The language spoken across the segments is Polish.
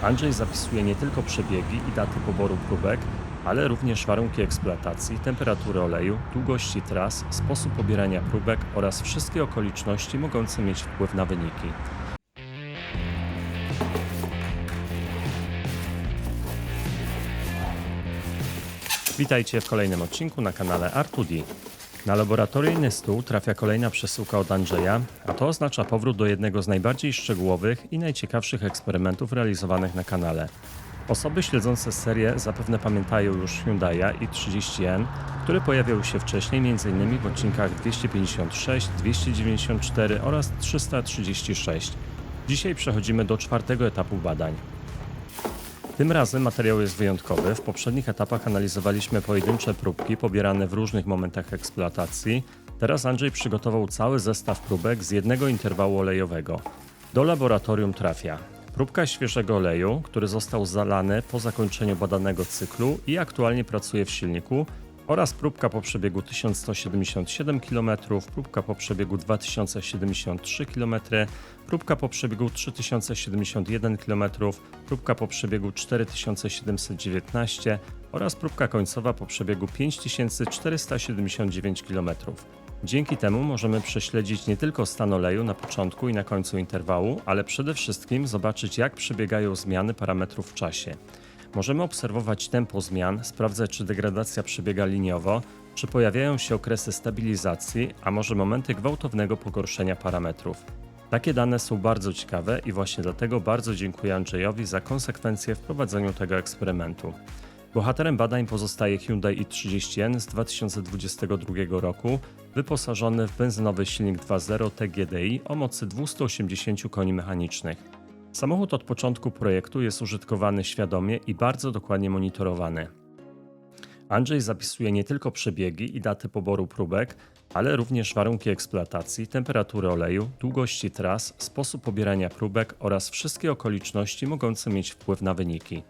Andrzej zapisuje nie tylko przebiegi i daty poboru próbek, ale również warunki eksploatacji, temperatury oleju, długości tras, sposób pobierania próbek oraz wszystkie okoliczności mogące mieć wpływ na wyniki. Witajcie w kolejnym odcinku na kanale R2D. Na laboratoryjny stół trafia kolejna przesyłka od Andrzeja, a to oznacza powrót do jednego z najbardziej szczegółowych i najciekawszych eksperymentów realizowanych na kanale. Osoby śledzące serię zapewne pamiętają już Hyundai'a i30N, który pojawiał się wcześniej m.in. w odcinkach 256, 294 oraz 336. Dzisiaj przechodzimy do czwartego etapu badań. Tym razem materiał jest wyjątkowy. W poprzednich etapach analizowaliśmy pojedyncze próbki pobierane w różnych momentach eksploatacji. Teraz Andrzej przygotował cały zestaw próbek z jednego interwału olejowego. Do laboratorium trafia próbka świeżego oleju, który został zalany po zakończeniu badanego cyklu i aktualnie pracuje w silniku, oraz próbka po przebiegu 1177 km, próbka po przebiegu 2073 km, próbka po przebiegu 3071 km, próbka po przebiegu 4719 oraz próbka końcowa po przebiegu 5479 km. Dzięki temu możemy prześledzić nie tylko stan oleju na początku i na końcu interwału, ale przede wszystkim zobaczyć, jak przebiegają zmiany parametrów w czasie. Możemy obserwować tempo zmian, sprawdzać, czy degradacja przebiega liniowo, czy pojawiają się okresy stabilizacji, a może momenty gwałtownego pogorszenia parametrów. Takie dane są bardzo ciekawe i właśnie dlatego bardzo dziękuję Andrzejowi za konsekwencję w prowadzeniu tego eksperymentu. Bohaterem badań pozostaje Hyundai i30N z 2022 roku, wyposażony w benzynowy silnik 2.0 TGDI o mocy 280 koni mechanicznych. Samochód od początku projektu jest użytkowany świadomie i bardzo dokładnie monitorowany. Andrzej zapisuje nie tylko przebiegi i daty poboru próbek, ale również warunki eksploatacji, temperatury oleju, długości tras, sposób pobierania próbek oraz wszystkie okoliczności mogące mieć wpływ na wyniki.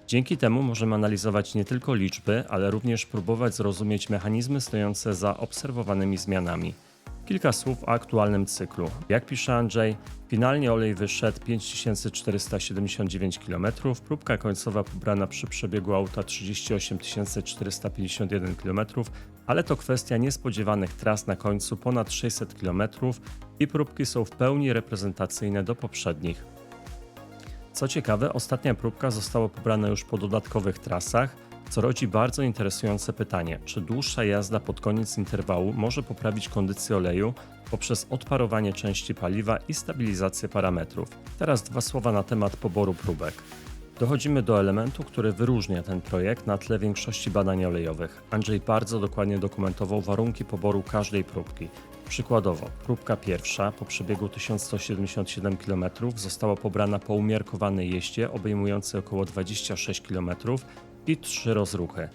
Dzięki temu możemy analizować nie tylko liczby, ale również próbować zrozumieć mechanizmy stojące za obserwowanymi zmianami. Kilka słów o aktualnym cyklu. Jak pisze Andrzej, finalnie olej wyszedł 5479 km, próbka końcowa pobrana przy przebiegu auta 38 451 km, ale to kwestia niespodziewanych tras na końcu ponad 600 km i próbki są w pełni reprezentacyjne do poprzednich. Co ciekawe, ostatnia próbka została pobrana już po dodatkowych trasach, co rodzi bardzo interesujące pytanie, czy dłuższa jazda pod koniec interwału może poprawić kondycję oleju poprzez odparowanie części paliwa i stabilizację parametrów. Teraz dwa słowa na temat poboru próbek. Dochodzimy do elementu, który wyróżnia ten projekt na tle większości badań olejowych. Andrzej bardzo dokładnie dokumentował warunki poboru każdej próbki. Przykładowo, próbka pierwsza po przebiegu 1177 km została pobrana po umiarkowanej jeździe obejmującej około 26 km i 3 rozruchy.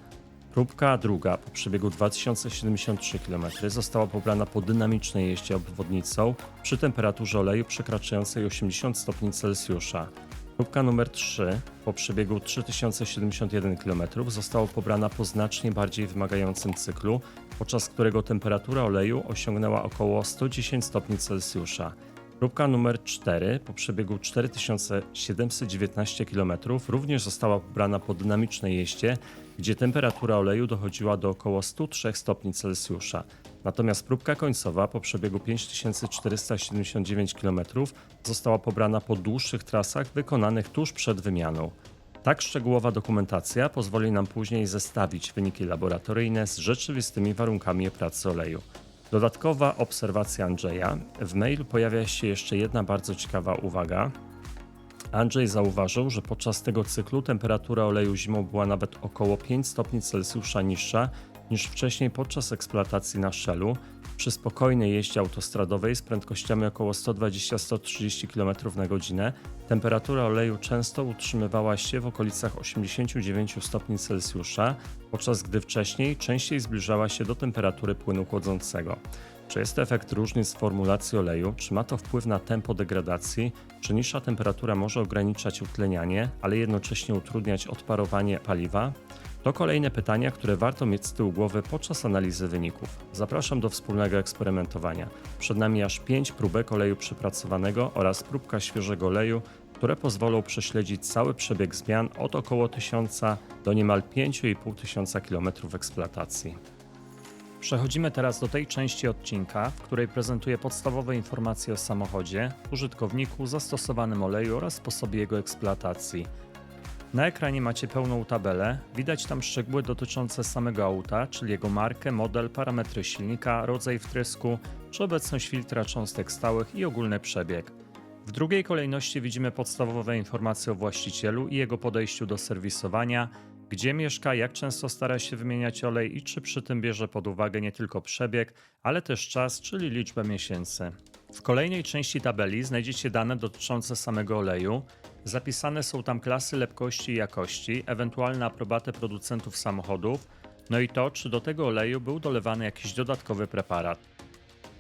Próbka druga po przebiegu 2073 km została pobrana po dynamicznej jeździe obwodnicą przy temperaturze oleju przekraczającej 80 stopni Celsjusza. Próbka numer 3 po przebiegu 3071 km została pobrana po znacznie bardziej wymagającym cyklu, podczas którego temperatura oleju osiągnęła około 110 stopni Celsjusza. Próbka numer 4 po przebiegu 4719 km również została pobrana po dynamicznej jeździe, gdzie temperatura oleju dochodziła do około 103 stopni Celsjusza. Natomiast próbka końcowa po przebiegu 5479 km została pobrana po dłuższych trasach wykonanych tuż przed wymianą. Tak szczegółowa dokumentacja pozwoli nam później zestawić wyniki laboratoryjne z rzeczywistymi warunkami pracy oleju. Dodatkowa obserwacja Andrzeja. W mailu pojawia się jeszcze jedna bardzo ciekawa uwaga. Andrzej zauważył, że podczas tego cyklu temperatura oleju zimą była nawet około 5 stopni Celsjusza niższa niż wcześniej podczas eksploatacji na Shellu. Przy spokojnej jeździe autostradowej z prędkościami około 120-130 km na godzinę temperatura oleju często utrzymywała się w okolicach 89 stopni Celsjusza, podczas gdy wcześniej częściej zbliżała się do temperatury płynu chłodzącego. Czy jest to efekt różnic w formulacji oleju? Czy ma to wpływ na tempo degradacji? Czy niższa temperatura może ograniczać utlenianie, ale jednocześnie utrudniać odparowanie paliwa? To kolejne pytania, które warto mieć z tyłu głowy podczas analizy wyników. Zapraszam do wspólnego eksperymentowania. Przed nami aż 5 próbek oleju przepracowanego oraz próbka świeżego oleju które pozwolą prześledzić cały przebieg zmian od około 1000 do niemal 5500 km eksploatacji. Przechodzimy teraz do tej części odcinka, w której prezentuję podstawowe informacje o samochodzie, użytkowniku, zastosowanym oleju oraz sposobie jego eksploatacji. Na ekranie macie pełną tabelę, widać tam szczegóły dotyczące samego auta, czyli jego markę, model, parametry silnika, rodzaj wtrysku, czy obecność filtra cząstek stałych i ogólny przebieg. W drugiej kolejności widzimy podstawowe informacje o właścicielu i jego podejściu do serwisowania, gdzie mieszka, jak często stara się wymieniać olej i czy przy tym bierze pod uwagę nie tylko przebieg, ale też czas, czyli liczbę miesięcy. W kolejnej części tabeli znajdziecie dane dotyczące samego oleju. Zapisane są tam klasy lepkości i jakości, ewentualne aprobaty producentów samochodów, no i to, czy do tego oleju był dolewany jakiś dodatkowy preparat.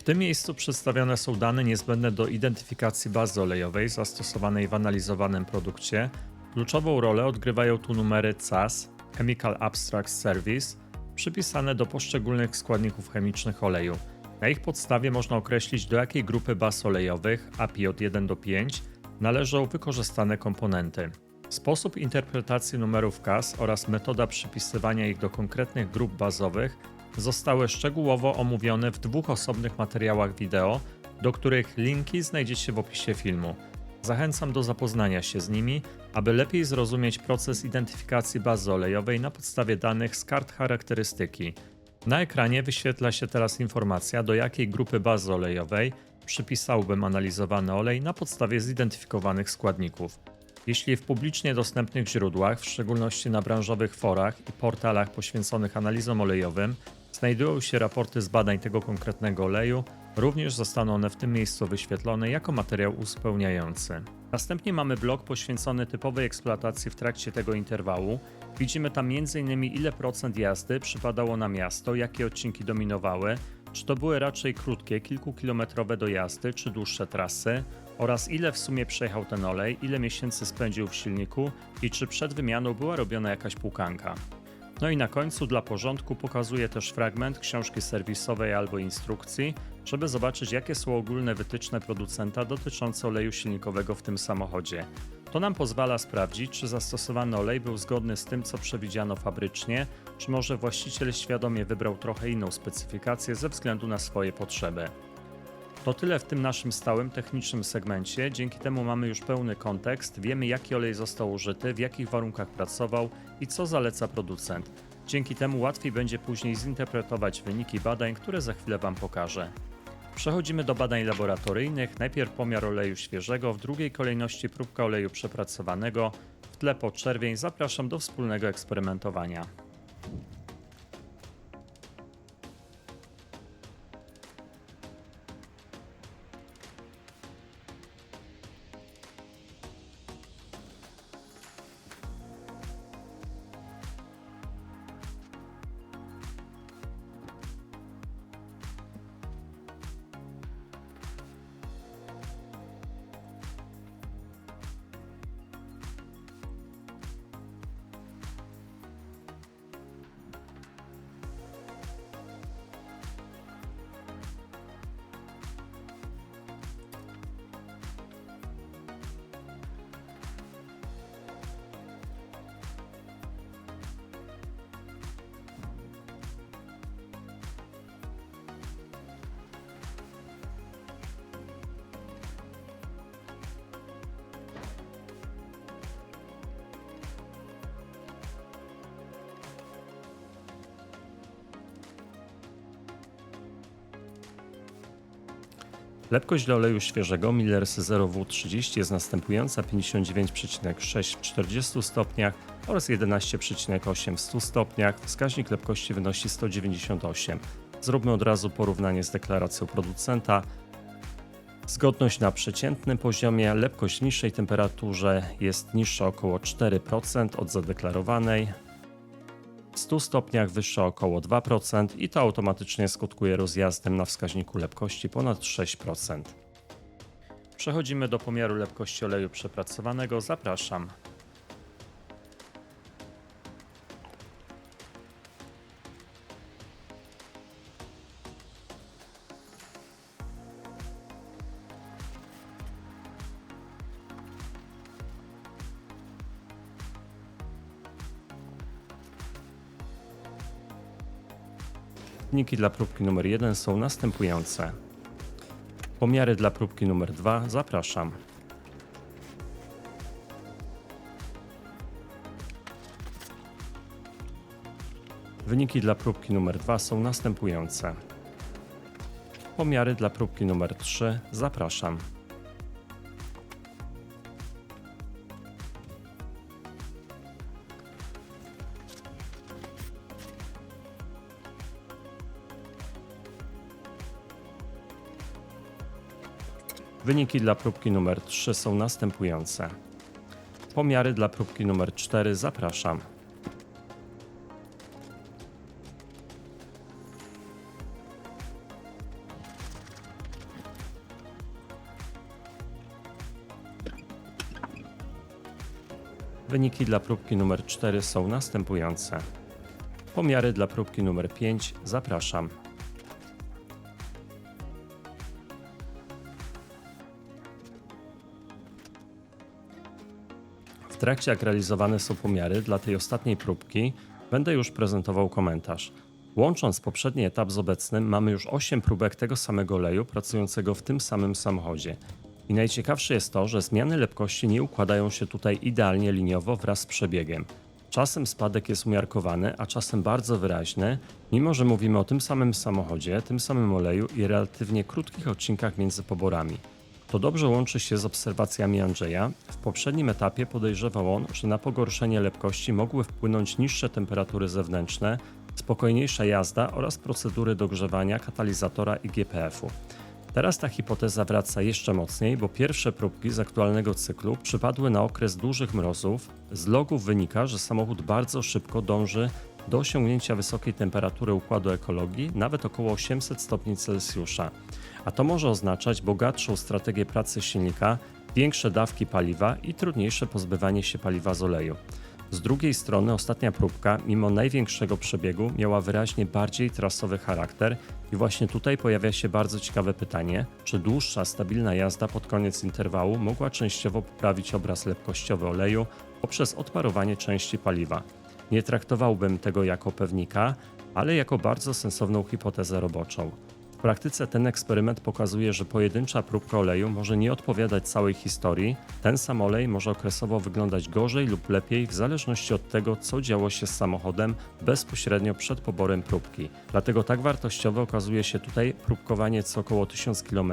W tym miejscu przedstawione są dane niezbędne do identyfikacji bazy olejowej zastosowanej w analizowanym produkcie. Kluczową rolę odgrywają tu numery CAS, Chemical Abstract Service, przypisane do poszczególnych składników chemicznych oleju. Na ich podstawie można określić, do jakiej grupy baz olejowych, API od 1 do 5, należą wykorzystane komponenty. Sposób interpretacji numerów CAS oraz metoda przypisywania ich do konkretnych grup bazowych zostały szczegółowo omówione w 2 osobnych materiałach wideo, do których linki znajdziecie w opisie filmu. Zachęcam do zapoznania się z nimi, aby lepiej zrozumieć proces identyfikacji bazy olejowej na podstawie danych z kart charakterystyki. Na ekranie wyświetla się teraz informacja, do jakiej grupy bazy olejowej przypisałbym analizowany olej na podstawie zidentyfikowanych składników. Jeśli w publicznie dostępnych źródłach, w szczególności na branżowych forach i portalach poświęconych analizom olejowym, znajdują się raporty z badań tego konkretnego oleju, również zostaną one w tym miejscu wyświetlone jako materiał uzupełniający. Następnie mamy blok poświęcony typowej eksploatacji w trakcie tego interwału. Widzimy tam m.in. ile procent jazdy przypadało na miasto, jakie odcinki dominowały, czy to były raczej krótkie, kilkukilometrowe dojazdy, czy dłuższe trasy, oraz ile w sumie przejechał ten olej, ile miesięcy spędził w silniku i czy przed wymianą była robiona jakaś płukanka. No i na końcu dla porządku pokazuję też fragment książki serwisowej albo instrukcji, żeby zobaczyć, jakie są ogólne wytyczne producenta dotyczące oleju silnikowego w tym samochodzie. To nam pozwala sprawdzić, czy zastosowany olej był zgodny z tym, co przewidziano fabrycznie, czy może właściciel świadomie wybrał trochę inną specyfikację ze względu na swoje potrzeby. To tyle w tym naszym stałym technicznym segmencie, dzięki temu mamy już pełny kontekst, wiemy jaki olej został użyty, w jakich warunkach pracował i co zaleca producent. Dzięki temu łatwiej będzie później zinterpretować wyniki badań, które za chwilę Wam pokażę. Przechodzimy do badań laboratoryjnych, najpierw pomiar oleju świeżego, w drugiej kolejności próbka oleju przepracowanego, w tle podczerwień. Zapraszam do wspólnego eksperymentowania. Lepkość dla oleju świeżego Millers 0W30 jest następująca: 59,6 w 40 stopniach oraz 11,8 w 100 stopniach. Wskaźnik lepkości wynosi 198. Zróbmy od razu porównanie z deklaracją producenta. Zgodność na przeciętnym poziomie, lepkość w niższej temperaturze jest niższa około 4% od zadeklarowanej. W 100 stopniach wyższa około 2% i to automatycznie skutkuje rozjazdem na wskaźniku lepkości ponad 6%. Przechodzimy do pomiaru lepkości oleju przepracowanego. Zapraszam. Wyniki dla próbki numer 1 są następujące. Pomiary dla próbki numer 2 zapraszam. Wyniki dla próbki numer 2 są następujące. Pomiary dla próbki numer 3 zapraszam. Wyniki dla próbki numer 3 są następujące. Pomiary dla próbki numer 4 zapraszam. Wyniki dla próbki numer 4 są następujące. Pomiary dla próbki numer 5 zapraszam. W trakcie jak realizowane są pomiary dla tej ostatniej próbki, będę już prezentował komentarz. Łącząc poprzedni etap z obecnym, mamy już 8 próbek tego samego oleju pracującego w tym samym samochodzie. I najciekawsze jest to, że zmiany lepkości nie układają się tutaj idealnie liniowo wraz z przebiegiem. Czasem spadek jest umiarkowany, a czasem bardzo wyraźny, mimo że mówimy o tym samym samochodzie, tym samym oleju i relatywnie krótkich odcinkach między poborami. To dobrze łączy się z obserwacjami Andrzeja. W poprzednim etapie podejrzewał on, że na pogorszenie lepkości mogły wpłynąć niższe temperatury zewnętrzne, spokojniejsza jazda oraz procedury dogrzewania katalizatora i GPF-u. Teraz ta hipoteza wraca jeszcze mocniej, bo pierwsze próbki z aktualnego cyklu przypadły na okres dużych mrozów. Z logów wynika, że samochód bardzo szybko dąży do osiągnięcia wysokiej temperatury układu ekologii, nawet około 800 stopni Celsjusza. A to może oznaczać bogatszą strategię pracy silnika, większe dawki paliwa i trudniejsze pozbywanie się paliwa z oleju. Z drugiej strony ostatnia próbka, mimo największego przebiegu, miała wyraźnie bardziej trasowy charakter i właśnie tutaj pojawia się bardzo ciekawe pytanie, czy dłuższa, stabilna jazda pod koniec interwału mogła częściowo poprawić obraz lepkościowy oleju poprzez odparowanie części paliwa. Nie traktowałbym tego jako pewnika, ale jako bardzo sensowną hipotezę roboczą. W praktyce ten eksperyment pokazuje, że pojedyncza próbka oleju może nie odpowiadać całej historii. Ten sam olej może okresowo wyglądać gorzej lub lepiej w zależności od tego, co działo się z samochodem bezpośrednio przed poborem próbki. Dlatego tak wartościowe okazuje się tutaj próbkowanie co około 1000 km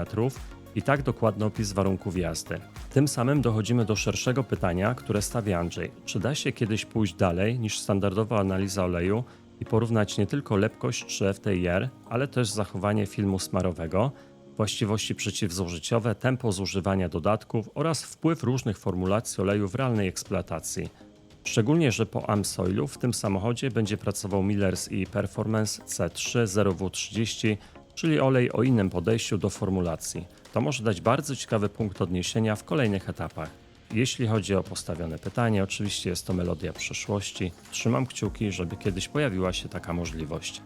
i tak dokładny opis warunków jazdy. Tym samym dochodzimy do szerszego pytania, które stawia Andrzej. Czy da się kiedyś pójść dalej niż standardowa analiza oleju i porównać nie tylko lepkość czy FTIR, ale też zachowanie filmu smarowego, właściwości przeciwzużyciowe, tempo zużywania dodatków oraz wpływ różnych formulacji oleju w realnej eksploatacji. Szczególnie, że po AMSOIL-u w tym samochodzie będzie pracował Millers i Performance C3 0W30, czyli olej o innym podejściu do formulacji. To może dać bardzo ciekawy punkt odniesienia w kolejnych etapach. Jeśli chodzi o postawione pytanie, oczywiście jest to melodia przyszłości. Trzymam kciuki, żeby kiedyś pojawiła się taka możliwość.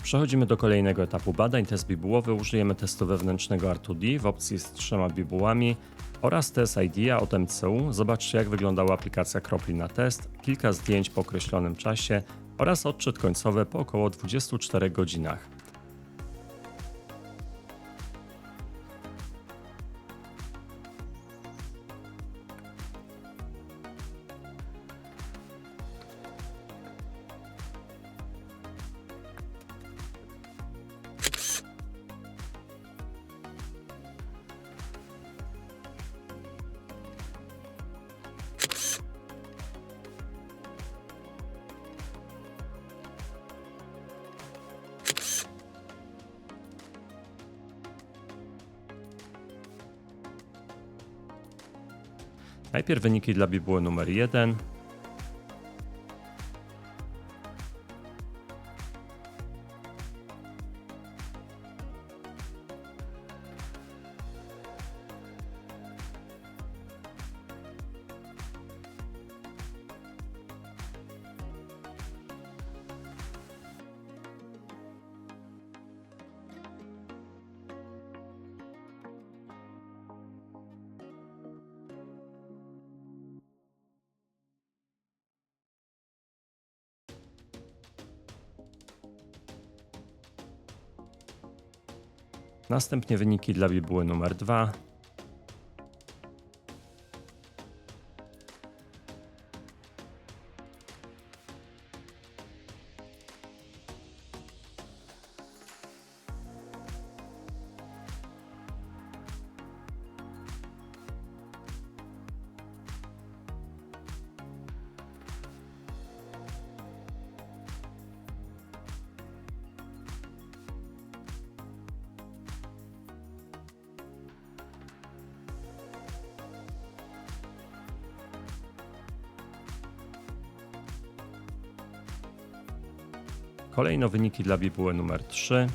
Przechodzimy do kolejnego etapu badań. Test bibułowy. Użyjemy testu wewnętrznego R2D w opcji z 3 bibułami oraz test IDEA od MCU. Zobaczcie, jak wyglądała aplikacja kropli na test, kilka zdjęć po określonym czasie oraz odczyt końcowy po około 24 godzinach. Najpierw wyniki dla bibuły numer 1. Następnie wyniki dla bibuły numer 2. Kolejno wyniki dla bibuły numer 3.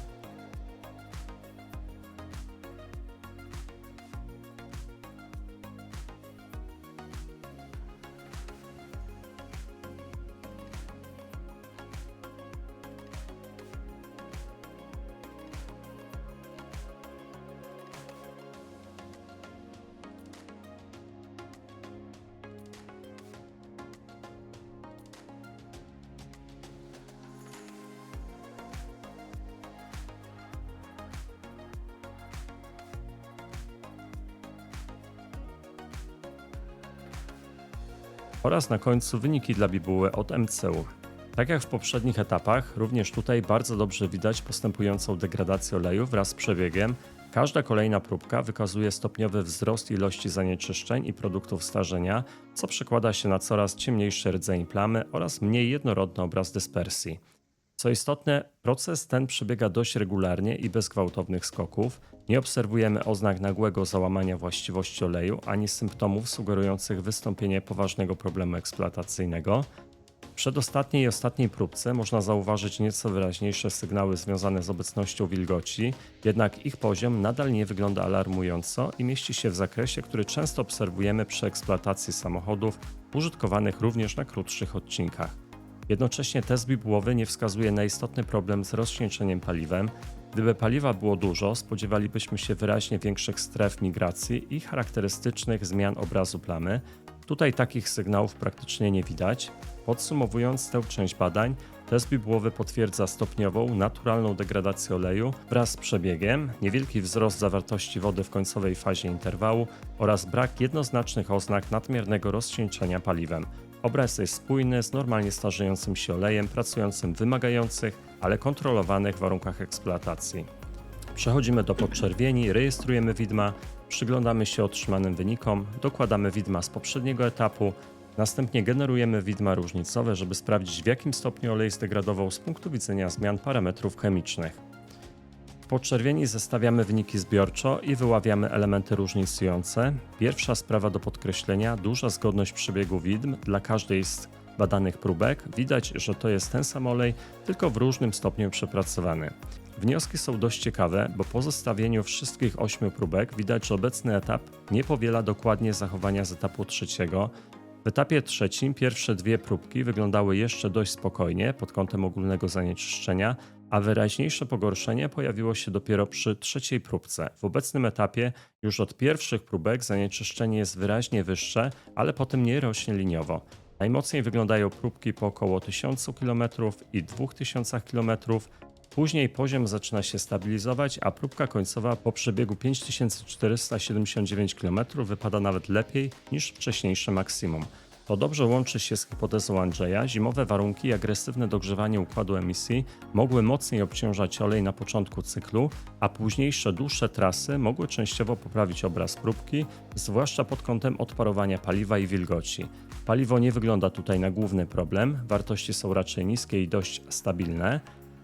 Oraz na końcu wyniki dla bibuły od MCU. Tak jak w poprzednich etapach, również tutaj bardzo dobrze widać postępującą degradację oleju wraz z przebiegiem. Każda kolejna próbka wykazuje stopniowy wzrost ilości zanieczyszczeń i produktów starzenia, co przekłada się na coraz ciemniejsze rdzenie plamy oraz mniej jednorodny obraz dyspersji. Co istotne, proces ten przebiega dość regularnie i bez gwałtownych skoków. Nie obserwujemy oznak nagłego załamania właściwości oleju ani symptomów sugerujących wystąpienie poważnego problemu eksploatacyjnego. W przedostatniej i ostatniej próbce można zauważyć nieco wyraźniejsze sygnały związane z obecnością wilgoci, jednak ich poziom nadal nie wygląda alarmująco i mieści się w zakresie, który często obserwujemy przy eksploatacji samochodów użytkowanych również na krótszych odcinkach. Jednocześnie test bibułowy nie wskazuje na istotny problem z rozcieńczeniem paliwem. Gdyby paliwa było dużo, spodziewalibyśmy się wyraźnie większych stref migracji i charakterystycznych zmian obrazu plamy. Tutaj takich sygnałów praktycznie nie widać. Podsumowując tę część badań, test bibułowy potwierdza stopniową, naturalną degradację oleju wraz z przebiegiem, niewielki wzrost zawartości wody w końcowej fazie interwału oraz brak jednoznacznych oznak nadmiernego rozcieńczenia paliwem. Obraz jest spójny z normalnie starzejącym się olejem pracującym w wymagających, ale kontrolowanych warunkach eksploatacji. Przechodzimy do podczerwieni, rejestrujemy widma, przyglądamy się otrzymanym wynikom, dokładamy widma z poprzedniego etapu, następnie generujemy widma różnicowe, żeby sprawdzić, w jakim stopniu olej zdegradował z punktu widzenia zmian parametrów chemicznych. W podczerwieni zestawiamy wyniki zbiorczo i wyławiamy elementy różnicujące. Pierwsza sprawa do podkreślenia: duża zgodność przebiegu widm dla każdej z badanych próbek. Widać, że to jest ten sam olej, tylko w różnym stopniu przepracowany. Wnioski są dość ciekawe, bo po zestawieniu wszystkich 8 próbek widać, że obecny etap nie powiela dokładnie zachowania z etapu trzeciego. W etapie trzecim pierwsze 2 próbki wyglądały jeszcze dość spokojnie pod kątem ogólnego zanieczyszczenia, a wyraźniejsze pogorszenie pojawiło się dopiero przy trzeciej próbce. W obecnym etapie już od pierwszych próbek zanieczyszczenie jest wyraźnie wyższe, ale potem nie rośnie liniowo. Najmocniej wyglądają próbki po około 1000 km i 2000 km. Później poziom zaczyna się stabilizować, a próbka końcowa po przebiegu 5479 km wypada nawet lepiej niż wcześniejsze maksimum. To dobrze łączy się z hipotezą Andrzeja. Zimowe warunki i agresywne dogrzewanie układu emisji mogły mocniej obciążać olej na początku cyklu, a późniejsze dłuższe trasy mogły częściowo poprawić obraz próbki, zwłaszcza pod kątem odparowania paliwa i wilgoci. Paliwo nie wygląda tutaj na główny problem, wartości są raczej niskie i dość stabilne.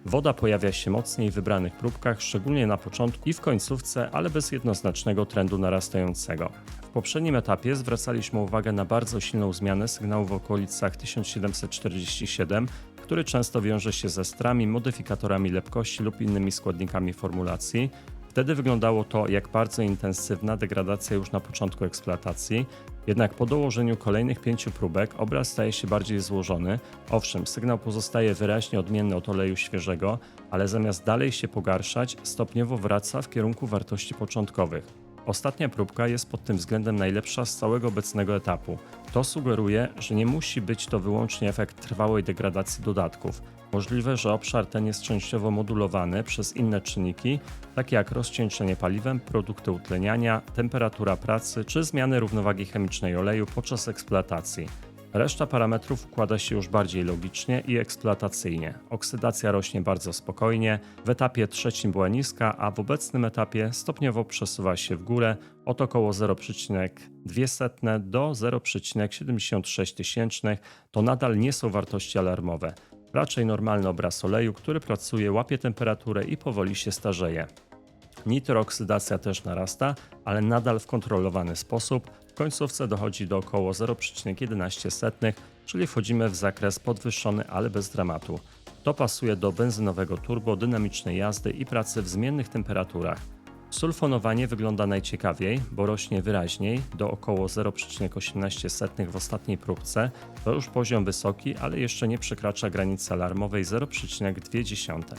Woda pojawia się mocniej w wybranych próbkach, szczególnie na początku i w końcówce, ale bez jednoznacznego trendu narastającego. W poprzednim etapie zwracaliśmy uwagę na bardzo silną zmianę sygnału w okolicach 1747, który często wiąże się ze strami, modyfikatorami lepkości lub innymi składnikami formulacji. Wtedy wyglądało to jak bardzo intensywna degradacja już na początku eksploatacji. Jednak po dołożeniu kolejnych 5 próbek obraz staje się bardziej złożony. Owszem, sygnał pozostaje wyraźnie odmienny od oleju świeżego, ale zamiast dalej się pogarszać, stopniowo wraca w kierunku wartości początkowych. Ostatnia próbka jest pod tym względem najlepsza z całego obecnego etapu. To sugeruje, że nie musi być to wyłącznie efekt trwałej degradacji dodatków. Możliwe, że obszar ten jest częściowo modulowany przez inne czynniki, takie jak rozcieńczenie paliwem, produkty utleniania, temperatura pracy czy zmiany równowagi chemicznej oleju podczas eksploatacji. Reszta parametrów układa się już bardziej logicznie i eksploatacyjnie. Oksydacja rośnie bardzo spokojnie, w etapie trzecim była niska, a w obecnym etapie stopniowo przesuwa się w górę od około 0,02 do 0,76. To nadal nie są wartości alarmowe. Raczej normalny obraz oleju, który pracuje, łapie temperaturę i powoli się starzeje. Nitrooksydacja też narasta, ale nadal w kontrolowany sposób. W końcówce dochodzi do około 0,11, czyli wchodzimy w zakres podwyższony, ale bez dramatu. To pasuje do benzynowego turbo, dynamicznej jazdy i pracy w zmiennych temperaturach. Sulfonowanie wygląda najciekawiej, bo rośnie wyraźniej do około 0,18 w ostatniej próbce. To już poziom wysoki, ale jeszcze nie przekracza granicy alarmowej 0,2.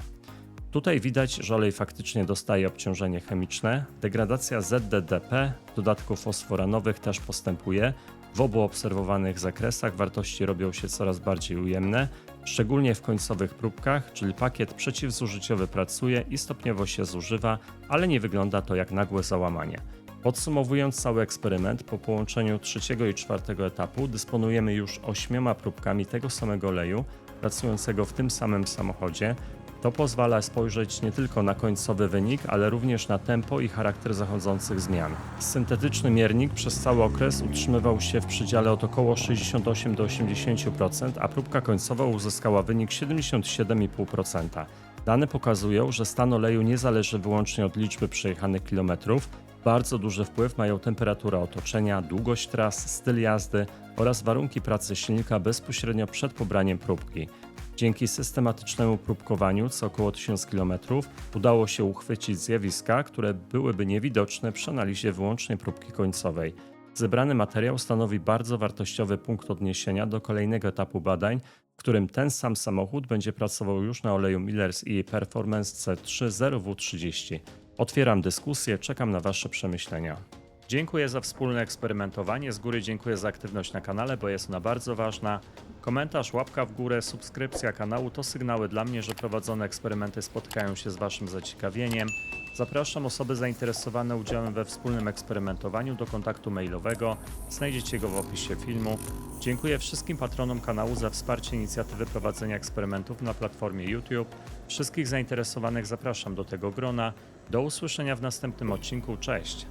Tutaj widać, że olej faktycznie dostaje obciążenie chemiczne. Degradacja ZDDP, dodatków fosforanowych też postępuje. W obu obserwowanych zakresach wartości robią się coraz bardziej ujemne, szczególnie w końcowych próbkach, czyli pakiet przeciwzużyciowy pracuje i stopniowo się zużywa, ale nie wygląda to jak nagłe załamanie. Podsumowując cały eksperyment, po połączeniu trzeciego i czwartego etapu dysponujemy już 8 próbkami tego samego oleju, pracującego w tym samym samochodzie. To pozwala spojrzeć nie tylko na końcowy wynik, ale również na tempo i charakter zachodzących zmian. Syntetyczny miernik przez cały okres utrzymywał się w przedziale od około 68 do 80%, a próbka końcowa uzyskała wynik 77,5%. Dane pokazują, że stan oleju nie zależy wyłącznie od liczby przejechanych kilometrów. Bardzo duży wpływ mają temperatura otoczenia, długość tras, styl jazdy oraz warunki pracy silnika bezpośrednio przed pobraniem próbki. Dzięki systematycznemu próbkowaniu co około 1000 km udało się uchwycić zjawiska, które byłyby niewidoczne przy analizie wyłącznie próbki końcowej. Zebrany materiał stanowi bardzo wartościowy punkt odniesienia do kolejnego etapu badań, w którym ten sam samochód będzie pracował już na oleju Miller's e-Performance C3 0W30. Otwieram dyskusję, czekam na Wasze przemyślenia. Dziękuję za wspólne eksperymentowanie. Z góry dziękuję za aktywność na kanale, bo jest ona bardzo ważna. Komentarz, łapka w górę, subskrypcja kanału to sygnały dla mnie, że prowadzone eksperymenty spotkają się z Waszym zaciekawieniem. Zapraszam osoby zainteresowane udziałem we wspólnym eksperymentowaniu do kontaktu mailowego. Znajdziecie go w opisie filmu. Dziękuję wszystkim patronom kanału za wsparcie inicjatywy prowadzenia eksperymentów na platformie YouTube. Wszystkich zainteresowanych zapraszam do tego grona. Do usłyszenia w następnym odcinku. Cześć!